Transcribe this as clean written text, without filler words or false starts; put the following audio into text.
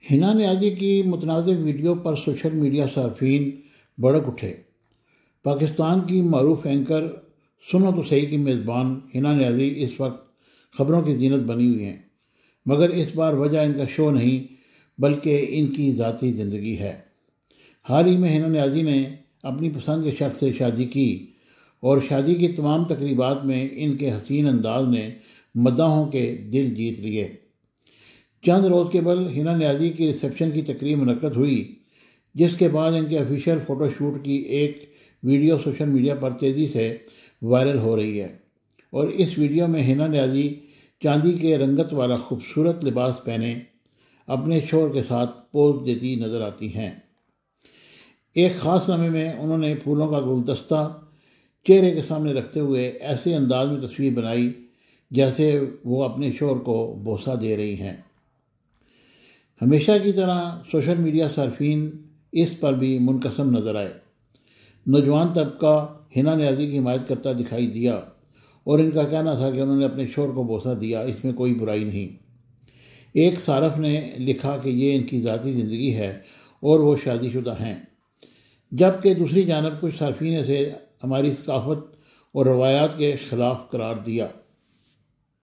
हिना न्याजी की मुतनाज़िर वीडियो पर social media सार्फिन भड़क उठे। पाकिस्तान की मरूफ एंकर सुनो तो सही की मेज़बान हिना न्याजी इस वक्त ख़बरों की जीनत बनी हुई हैं, मगर इस बार वजह इनका शो नहीं बल्कि इनकी ज़ाती ज़िंदगी है। हाल ही में हिना न्याजी ने अपनी पसंद के शख्स से शादी की और शादी की तमाम तकरीबात में इनके हसीन अंदाज ने मद्दाहों के दिल जीत लिए। चंद रोज़ केवल हिना न्याजी की रिसेप्शन की तकरीब मुनक्कद हुई, जिसके बाद इनके ऑफिशियल फ़ोटोशूट की एक वीडियो सोशल मीडिया पर तेज़ी से वायरल हो रही है और इस वीडियो में हिना न्याजी चांदी के रंगत वाला खूबसूरत लिबास पहने अपने शोहर के साथ पोज देती नज़र आती हैं। एक ख़ास लम्हे में उन्होंने फूलों का गुलदस्ता चेहरे के सामने रखते हुए ऐसे अंदाज में तस्वीर बनाई जैसे वो अपने शोहर को बोसा दे रही हैं। हमेशा की तरह सोशल मीडिया सार्फिन इस पर भी मुनकसम नज़र आए। नौजवान तबका हिना न्याजी की हिमायत करता दिखाई दिया और इनका कहना था कि उन्होंने अपने शोहर को बोसा दिया, इसमें कोई बुराई नहीं। एक सारफ ने लिखा कि ये इनकी ज़ाती ज़िंदगी है और वो शादीशुदा हैं, जबकि दूसरी जानब कुछ सार्फिन से हमारी सकाफत और रवायात के ख़िलाफ़ करार दिया।